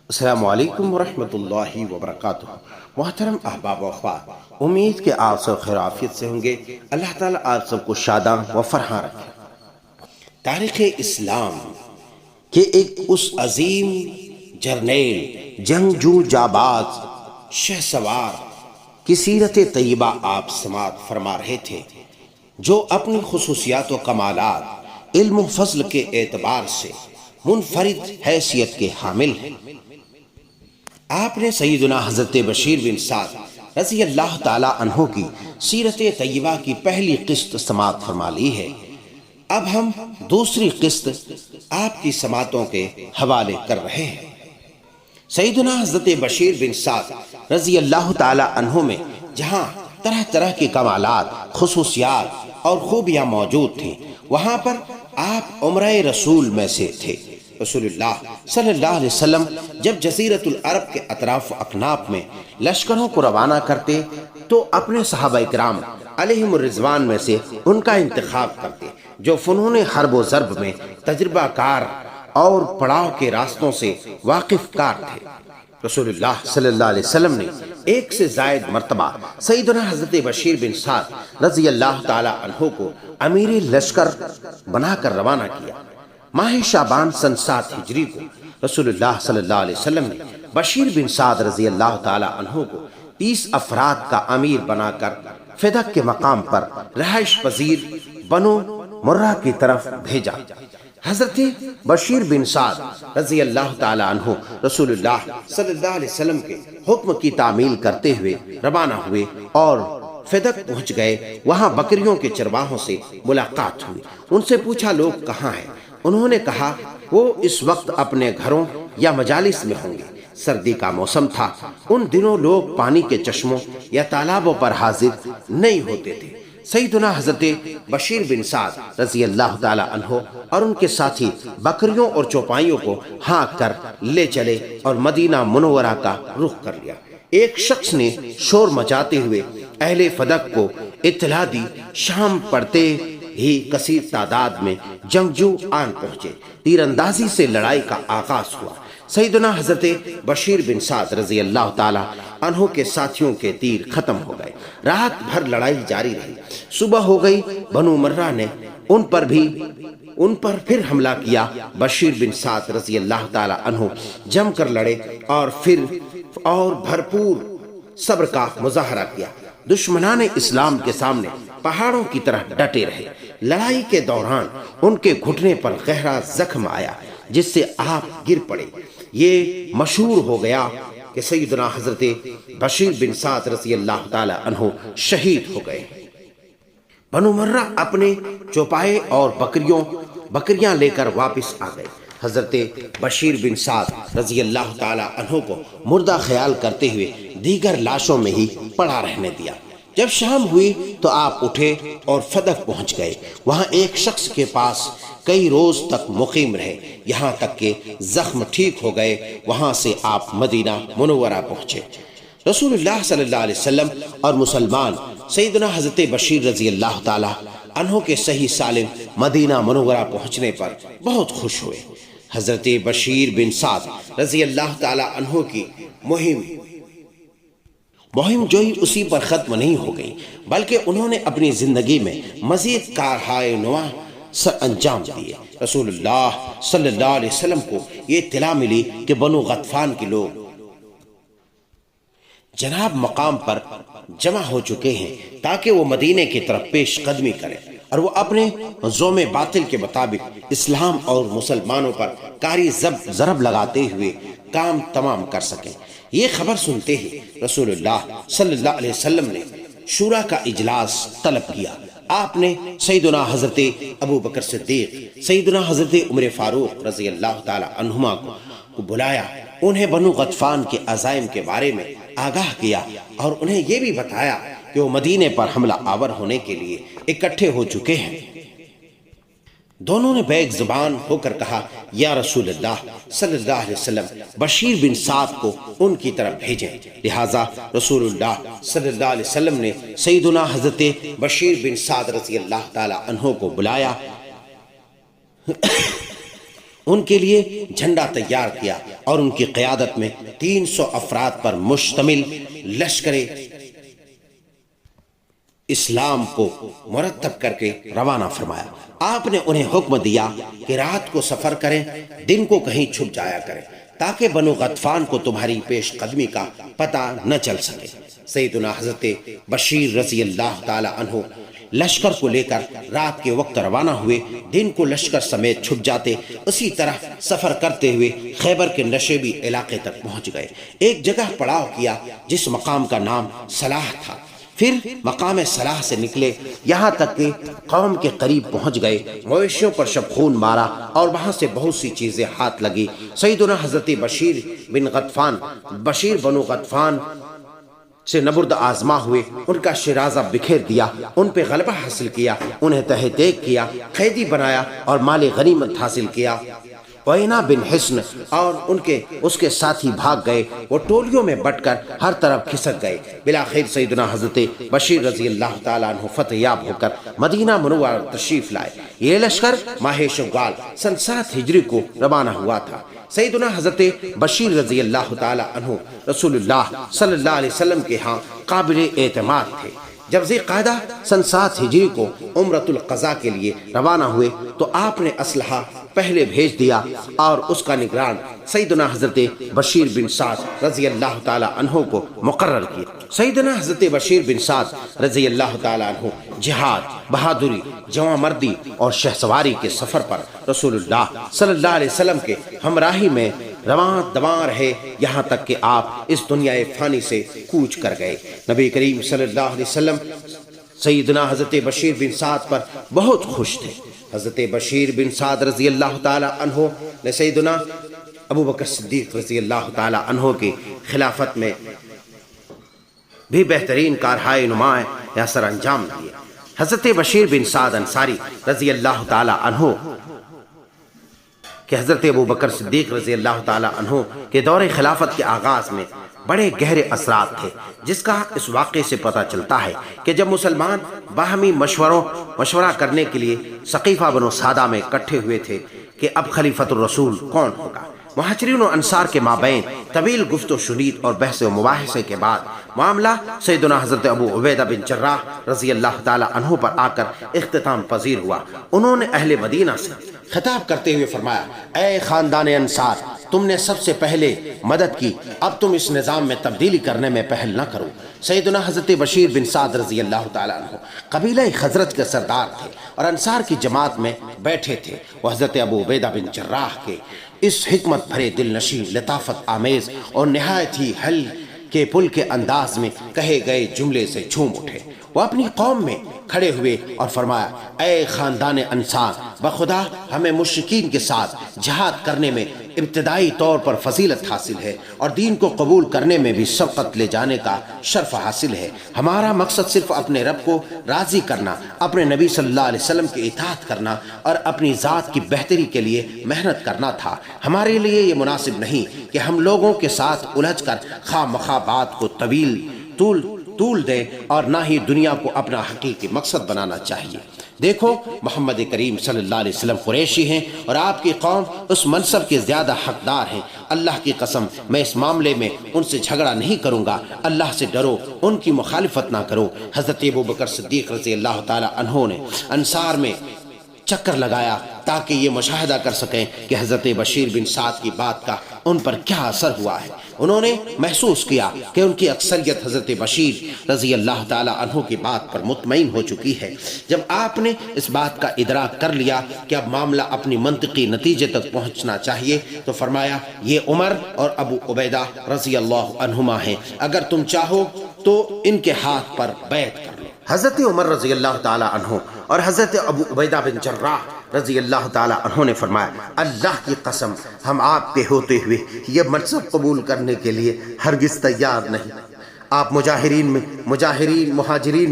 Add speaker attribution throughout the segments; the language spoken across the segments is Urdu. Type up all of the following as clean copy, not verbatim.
Speaker 1: السلام علیکم ورحمۃ اللہ وبرکاتہ۔ محترم احباب و اخوات، امید کہ آپ سب خیر عافیت سے ہوں گے۔ اللہ تعالیٰ آپ سب کو شاداں و فرحاں رکھے۔ تاریخ اسلام کے ایک اس عظیم جرنیل، جنگجو، جاباز، شہ سوار کی سیرت طیبہ آپ سماعت فرما رہے تھے، جو اپنی خصوصیات و کمالات، علم و فضل کے اعتبار سے منفرد حیثیت کے حامل ہیں۔ آپ نے سیدنا حضرت بشیر بن سعد رضی اللہ تعالیٰ عنہ کی سیرت طیبہ کی پہلی قسط سماعت فرما لی ہے۔ اب ہم دوسری قسط آپ کی سماعتوں کے حوالے کر رہے ہیں۔ سیدنا حضرت بشیر بن سعد رضی اللہ تعالیٰ عنہ میں جہاں طرح طرح کے کمالات، خصوصیات اور خوبیاں موجود تھیں، وہاں پر آپ عمرہ رسول میں سے تھے۔ رسول اللہ صلی اللہ علیہ وسلم جب جزیرۃ العرب کے اطراف و اکناف میں لشکروں کو روانہ کرتے تو اپنے صحابہ کرام علیہم الرضوان میں سے ان کا انتخاب کرتے، جو فنون حرب و ضرب میں تجربہ کار اور پڑاؤ کے راستوں سے واقف کار تھے۔ رسول اللہ صلی اللہ علیہ وسلم نے ایک سے زائد مرتبہ سیدنا حضرت بشیر بن سعد رضی اللہ تعالی عنہ کو امیر لشکر بنا کر روانہ کیا۔ ماہ شعبان سن 7 ہجری کو رسول اللہ صلی اللہ علیہ وسلم نے بشیر بن سعد رضی اللہ تعالی عنہ کو 30 افراد کا امیر بنا کر فدق کے مقام پر رہائش پذیر بنو مرہ کی طرف بھیجا۔ حضرت بشیر بن سعد رضی اللہ تعالی عنہ رسول اللہ صلی اللہ علیہ وسلم کے حکم کی تعمیل کرتے ہوئے روانہ ہوئے اور فدق پہنچ گئے۔ وہاں بکریوں کے چرواہوں سے ملاقات ہوئی۔ ان سے پوچھا لوگ کہاں ہیں؟ انہوں نے کہا وہ اس وقت اپنے گھروں یا مجالس میں ہوں گے۔ سردی کا موسم تھا، ان دنوں لوگ پانی کے چشموں یا تالابوں پر حاضر نہیں ہوتے تھے۔ سیدنا حضرت بشیر بن سعد رضی اللہ تعالی عنہ اور ان کے ساتھی بکریوں اور چوپائیوں کو ہانک کر لے چلے اور مدینہ منورہ کا رخ کر لیا۔ ایک شخص نے شور مچاتے ہوئے اہل فدق کو اطلاع دی۔ شام پڑتے ہی کثیر تعداد میں جنگجو آن پہنچے۔ تیر اندازی سے لڑائی کا آغاز ہوا۔ سیدنا حضرت بشیر بن سعد رضی اللہ تعالی عنہ کے ساتھیوں کے تیر ختم ہو گئے۔ رات بھر لڑائی جاری رہی۔ صبح ہو گئی، بنو مرہ نے ان پر پھر حملہ کیا۔ بشیر بن سعد رضی اللہ تعالی عنہ جم کر لڑے اور بھرپور صبر کا مظاہرہ کیا۔ دشمنان اسلام کے سامنے پہاڑوں کی طرح ڈٹے رہے۔ لڑائی کے دوران ان کے گھٹنے پر گہرا زخم آیا، جس سے آپ گر پڑے۔ یہ مشہور ہو گیا کہ سیدنا حضرت بشیر بن سعد رضی اللہ تعالی عنہ شہید ہو گئے۔ بنو مرہ اپنے چوپائے اور بکریاں لے کر واپس آ گئے۔ حضرت بشیر بن سعد رضی اللہ تعالی عنہ کو مردہ خیال کرتے ہوئے دیگر لاشوں میں ہی پڑا رہنے دیا۔ جب شام ہوئی تو آپ اٹھے اور فدق پہنچ گئے۔ وہاں ایک شخص کے پاس کئی روز تک مقیم رہے، یہاں تک کہ زخم ٹھیک ہو گئے۔ وہاں سے آپ مدینہ منورہ پہنچے۔ رسول اللہ صلی اللہ علیہ وسلم اور مسلمان سیدنا حضرت بشیر رضی اللہ تعالی عنہ کے صحیح سالم مدینہ منورہ پہنچنے پر بہت خوش ہوئے۔ حضرت بشیر بن سعد رضی اللہ تعالی عنہ کی مہم جوئی اسی پر ختم نہیں ہو گئی، بلکہ انہوں نے اپنی زندگی میں مزید کارہائے نوا سر انجام دیے۔ رسول اللہ صلی اللہ علیہ وسلم کو یہ اطلاع ملی کہ بنو غطفان کے لوگ جناب مقام پر جمع ہو چکے ہیں تاکہ وہ مدینے کی طرف پیش قدمی کریں اور وہ اپنے زوم باطل کے مطابق اسلام اور مسلمانوں پر کاری ضرب لگاتے ہوئے کام تمام کر سکیں۔ یہ خبر سنتے ہی رسول اللہ صلی اللہ علیہ وسلم نے شورا کا اجلاس طلب کیا۔ آپ نے سیدنا حضرت ابو بکر صدیق، سیدنا حضرت عمر فاروق رضی اللہ تعالی عنہما کو بلایا۔ انہیں بنو غطفان کے عزائم کے بارے میں آگاہ کیا اور انہیں یہ بھی بتایا کہ وہ مدینے پر حملہ آور ہونے کے لیے اکٹھے ہو چکے ہیں۔ دونوں نے بیک زبان ہو کر کہا، یا رسول اللہ صلی اللہ علیہ وسلم، بشیر بن سعد کو ان کی طرف بھیجیں۔ لہٰذا رسول اللہ صلی اللہ علیہ وسلم نے سیدنا حضرت بشیر بن سعد رضی اللہ تعالی عنہ کو بلایا۔ ان کے لیے جھنڈا تیار کیا اور ان کی قیادت میں 300 افراد پر مشتمل لشکر اسلام کو مرتب کر کے روانہ فرمایا۔ آپ نے انہیں حکم دیا کہ رات کو سفر کریں، دن کو کہیں چھپ جایا کریں، تاکہ بنو غطفان کو تمہاری پیش قدمی کا پتہ نہ چل سکے۔ سیدنا حضرت بشیر رضی اللہ تعالی عنہ لشکر کو لے کر رات کے وقت روانہ ہوئے، دن کو لشکر سمیت چھپ جاتے۔ اسی طرح سفر کرتے ہوئے خیبر کے نشیبی علاقے تک پہنچ گئے۔ ایک جگہ پڑاؤ کیا جس مقام کا نام صلاح تھا۔ پھر مقام صلاح سے نکلے، یہاں تک کہ قوم کے قریب پہنچ گئے، مویشیوں پر شب خون مارا اور وہاں سے بہت سی چیزیں ہاتھ لگی۔ سیدنا حضرت بشیر بنو غطفان سے نبرد آزما ہوئے، ان کا شیرازہ بکھیر دیا، ان پہ غلبہ حاصل کیا، انہیں تہ دیگ کیا، قیدی بنایا اور مال غنیمت حاصل کیا۔ وینا بن حسن اور اس کے ساتھی بھاگ گئے، وہ ٹولیوں میں بٹ کر ہر طرف کھسک گئے۔ بلاخر سیدنا حضرت بشیر رضی اللہ تعالیٰ عنہ فتح یاب ہو کر مدینہ منورہ تشریف لائے۔ یہ لشکر ماہ شوال سن 7 ہجری کو روانہ ہوا تھا۔ سیدنا حضرت بشیر رضی اللہ تعالیٰ عنہ رسول اللہ صلی اللہ علیہ وسلم کے ہاں قابل اعتماد تھے۔ جب ذی قعدہ سن 7 ہجری کو عمرۃ القضاء کے لیے روانہ ہوئے تو آپ نے اسلحہ پہلے بھیج دیا اور اس کا نگران سیدنا حضرت بشیر بن سعد رضی اللہ تعالی عنہ کو مقرر کیا۔ سیدنا حضرت بشیر بن سعد رضی اللہ تعالی عنہ جہاد، بہادری، جواں مردی اور شہسواری کے سفر پر رسول اللہ صلی اللہ علیہ وسلم کے ہمراہی میں رواں دواں رہے، یہاں تک کہ آپ اس دنیا فانی سے کوچ کر گئے۔ نبی کریم صلی اللہ علیہ وسلم سیدنا حضرت بشیر بن سعد پر بہت خوش تھے۔ حضرت بشیر بن سعد رضی اللہ تعالی عنہ نے سیدنا ابو بکر صدیق رضی اللہ تعالی عنہ کی خلافت میں بھی بہترین کارہائے نمایاں یا سر انجام دیے۔ حضرت بشیر بن سعد انصاری رضی اللہ تعالی عنہ کہ حضرت ابو بکر صدیق رضی اللہ تعالی عنہ کے دور خلافت کے آغاز میں بڑے گہرے اثرات تھے، جس کا اس واقعے سے پتہ چلتا ہے کہ جب مسلمان باہمی مشورہ کرنے کے لیے سقیفہ بنو سعدہ میں اکٹھے ہوئے تھے کہ اب خلیفۃ الرسول کون ہوگا، مہاجرین و انصار کے مابین طویل گفت و شنید اور بحث و مباحثے کے بعد معاملہ سیدنا حضرت ابو عبیدہ بن جراح رضی اللہ تعالی عنہ پر آ کر اختتام پذیر ہوا۔ انہوں نے اہل مدینہ سے خطاب کرتے ہوئے فرمایا، اے خاندان انصار، تم نے سب سے پہلے مدد کی، اب تم اس نظام میں تبدیلی کرنے میں پہل نہ کرو۔ سیدنا حضرت بشیر بن سعد رضی اللہ تعالی عنہ قبیلہ خزرج کے سردار تھے اور انصار کی جماعت میں بیٹھے تھے۔ وہ حضرت ابو عبیدہ بن جراح کے اس حکمت بھرے دل نشین، لطافت آمیز اور نہایت ہی حل کے پل کے انداز میں کہے گئے جملے سے جھوم اٹھے۔ وہ اپنی قوم میں کھڑے ہوئے اور فرمایا، اے خاندان انصار، بخدا ہمیں مشرکین کے ساتھ جہاد کرنے میں ابتدائی طور پر فضیلت حاصل ہے اور دین کو قبول کرنے میں بھی سبقت لے جانے کا شرف حاصل ہے۔ ہمارا مقصد صرف اپنے رب کو راضی کرنا، اپنے نبی صلی اللہ علیہ وسلم کی اطاعت کرنا اور اپنی ذات کی بہتری کے لیے محنت کرنا تھا۔ ہمارے لیے یہ مناسب نہیں کہ ہم لوگوں کے ساتھ الجھ کر خواہ مخواہ بات کو طول دیں اور نہ ہی دنیا کو اپنا حقیقی مقصد بنانا چاہیے۔ دیکھو، محمد کریم صلی اللہ علیہ وسلم قریشی ہیں اور آپ کی قوم اس منصب کے زیادہ حقدار ہیں۔ اللہ کی قسم، میں اس معاملے میں ان سے جھگڑا نہیں کروں گا۔ اللہ سے ڈرو، ان کی مخالفت نہ کرو۔ حضرت ابو بکر صدیق رضی اللہ تعالی عنہ نے انصار میں چکر لگایا تاکہ یہ مشاہدہ کر سکیں کہ حضرت بشیر بن سعد کی بات کا ان پر کیا اثر ہوا ہے۔ انہوں نے محسوس کیا کہ ان کی اکثریت حضرت بشیر رضی اللہ تعالی عنہ کی بات پر مطمئن ہو چکی ہے۔ جب آپ نے اس بات کا ادراک کر لیا کہ اب معاملہ اپنی منطقی نتیجے تک پہنچنا چاہیے تو فرمایا، یہ عمر اور ابو عبیدہ رضی اللہ عنہما ہیں، اگر تم چاہو تو ان کے ہاتھ پر بیعت کر لو۔ حضرت عمر رضی اللہ تعالی عنہ اور حضرت ابو عبیدہ بن جراح رضی اللہ تعالی عنہ نے فرمایا، اللہ کی قسم، ہم آپ کے ہوتے ہوئے یہ منصب قبول کرنے کے لیے ہرگز تیار نہیں۔ آپ مہاجرین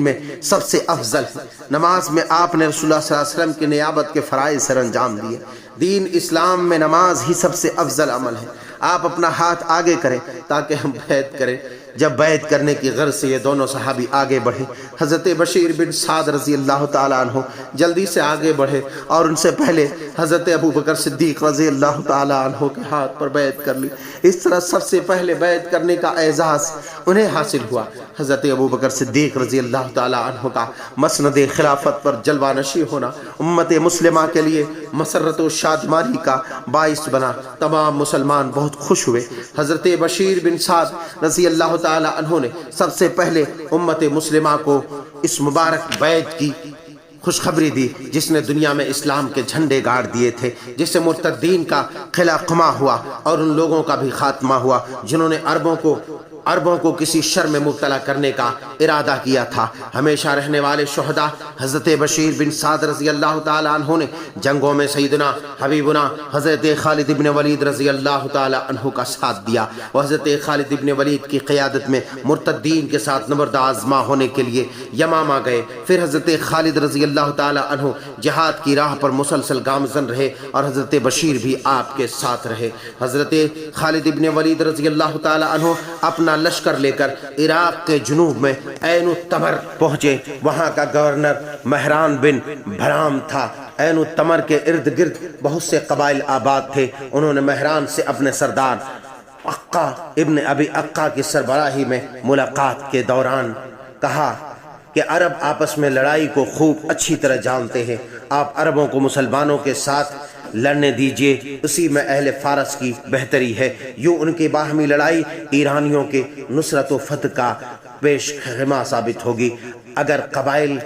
Speaker 1: میں سب سے افضل ہیں۔ نماز میں آپ نے رسول اللہ صلی اللہ علیہ وسلم کی نیابت کے فرائض سر انجام دیے۔ دین اسلام میں نماز ہی سب سے افضل عمل ہے۔ آپ اپنا ہاتھ آگے کریں تاکہ ہم بیعت کریں۔ جب بیعت کرنے کی غرض سے یہ دونوں صحابی آگے بڑھے، حضرت بشیر بن سعد رضی اللہ تعالیٰ عنہ جلدی سے آگے بڑھے اور ان سے پہلے حضرت ابوبکر صدیق رضی اللہ تعالیٰ عنہ کے ہاتھ پر بیعت کر لی۔ اس طرح سب سے پہلے بیعت کرنے کا اعزاز انہیں حاصل ہوا۔ حضرت ابوبکر صدیق رضی اللہ تعالیٰ عنہ کا مسند خلافت پر جلوہ نشی ہونا امت مسلمہ کے لیے مسرت و شادمانی کا باعث بنا۔ تمام مسلمان بہت خوش ہوئے۔ حضرت بشیر بن سعد رضی اللہ تعالیٰ عنہ نے سب سے پہلے امت مسلمہ کو اس مبارک بیعت کی خوشخبری دی جس نے دنیا میں اسلام کے جھنڈے گاڑ دیے تھے، جس سے مرتدین کا قلعہ قمع ہوا اور ان لوگوں کا بھی خاتمہ ہوا جنہوں نے عربوں کو کسی شر میں مبتلا کرنے کا ارادہ کیا تھا۔ ہمیشہ رہنے والے شہداء حضرت بشیر بن سعد رضی اللہ تعالیٰ عنہ نے جنگوں میں سیدنا حبیبنا حضرت خالد ابن ولید رضی اللہ تعالیٰ عنہ کا ساتھ دیا۔ وہ حضرت خالد ابن ولید کی قیادت میں مرتدین کے ساتھ نبرد آزما ہونے کے لیے یمامہ گئے۔ پھر حضرت خالد رضی اللہ تعالیٰ عنہ جہاد کی راہ پر مسلسل گامزن رہے اور حضرت بشیر بھی آپ کے ساتھ رہے۔ حضرت خالد ابن ولید رضی اللہ تعالیٰ عنہ اپنا لشکر لے کر عراق کے جنوب میں عین التمر پہنچے۔ وہاں کا گورنر مہران بن بھرام تھا۔ عین التمر کے ارد گرد بہت سے قبائل آباد تھے۔ انہوں نے مہران سے اپنے سردار عقا ابن ابی عقا کی سربراہی میں ملاقات کے دوران کہا کہ عرب آپس میں لڑائی کو خوب اچھی طرح جانتے ہیں، آپ عربوں کو مسلمانوں کے ساتھ لڑنے دیجئے، اسی میں اہل فارس کی بہتری ہے۔ یوں ان کی باہمی لڑائی ایرانیوں کے نصرت و فتح کا پیش خیمہ ثابت ہوگی۔ اگر قبائل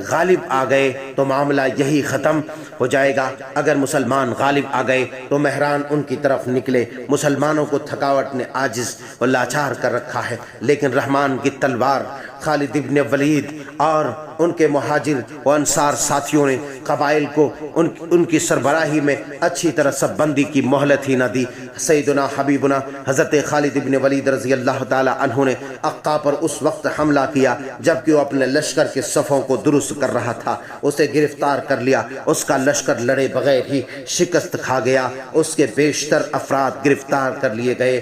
Speaker 1: غالب آ گئے تو معاملہ یہی ختم ہو جائے گا، اگر مسلمان غالب آ گئے تو مہران ان کی طرف نکلے۔ مسلمانوں کو تھکاوٹ نے عاجز و لاچار کر رکھا ہے، لیکن رحمان کی تلوار خالد ابن ولید اور ان کے مہاجر و انصار ساتھیوں نے قبائل کو ان کی سربراہی میں اچھی طرح سب بندی کی مہلت ہی نہ دی۔ سیدنا حبیبنا حضرت خالد ابن ولید رضی اللہ تعالی عنہ نے عقا پر اس وقت حملہ کیا جبکہ وہ اپنے لشکر کے صفوں کو درست کر رہا تھا۔ اسے گرفتار کر لیا، اس کا لشکر لڑے بغیر ہی شکست کھا گیا، اس کے بیشتر افراد گرفتار کر لیے گئے۔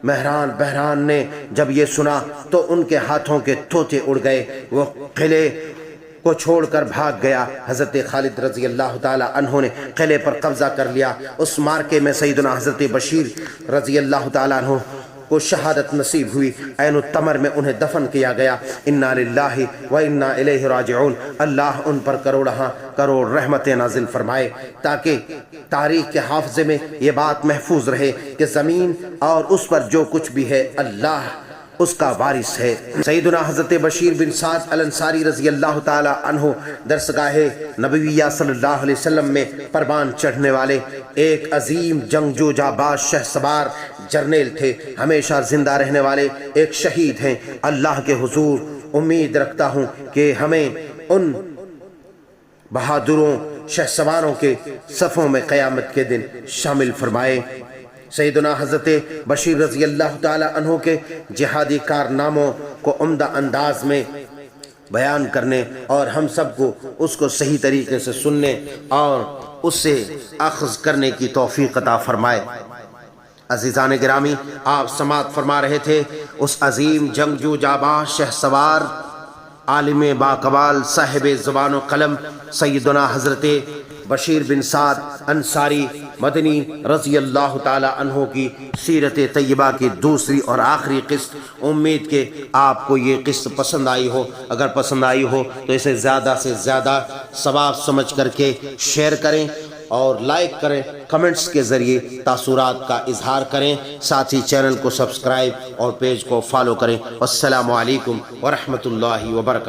Speaker 1: بحران نے جب یہ سنا تو ان کے ہاتھوں کے طوطے اڑ گئے، وہ قلعے کو چھوڑ کر بھاگ گیا۔ حضرت خالد رضی اللہ تعالی عنہ نے قلعے پر قبضہ کر لیا۔ اس مارکے میں سیدنا حضرت بشیر رضی اللہ تعالی عنہ کو شہادت نصیب ہوئی۔ عین التمر میں انہیں دفن کیا گیا۔ انا للہ و انا الیہ راجعون۔ اللہ ان پر کروڑ رحمتیں نازل فرمائے تاکہ تاریخ کے حافظے میں یہ بات محفوظ رہے کہ زمین اور اس پر جو کچھ بھی ہے اللہ اس کا وارث ہے۔ سیدنا حضرت بشیر بن سعد الانصاری رضی اللہ تعالی عنہ درسگاہ نبویہ صلی اللہ علیہ وسلم میں پروان چڑھنے والے ایک عظیم جنگجو جانباز شہ سوار جرنیل تھے، ہمیشہ زندہ رہنے والے ایک شہید ہیں۔ اللہ کے حضور امید رکھتا ہوں کہ ہمیں ان بہادروں شہ سواروں کے صفوں میں قیامت کے دن شامل فرمائے۔ سیدنا حضرت بشیر رضی اللہ تعالی عنہ کے جہادی کارناموں کو عمدہ انداز میں بیان کرنے اور ہم سب کو اس کو صحیح طریقے سے سننے اور اس سے اخذ کرنے کی توفیق عطا فرمائے۔ عزیزان گرامی، آپ سماعت فرما رہے تھے اس عظیم جنگجو جانباز شہ سوار عالم باقبال صاحب زبان و قلم سیدنا حضرت بشیر بن سعد انصاری مدنی رضی اللہ تعالی عنہ کی سیرت طیبہ کی دوسری اور آخری قسط۔ امید کہ آپ کو یہ قسط پسند آئی ہو۔ اگر پسند آئی ہو تو اسے زیادہ سے زیادہ ثواب سمجھ کر کے شیئر کریں اور لائک کریں، کمنٹس کے ذریعے تاثرات کا اظہار کریں، ساتھ ہی چینل کو سبسکرائب اور پیج کو فالو کریں۔ السلام علیکم ورحمۃ اللہ وبرکاتہ۔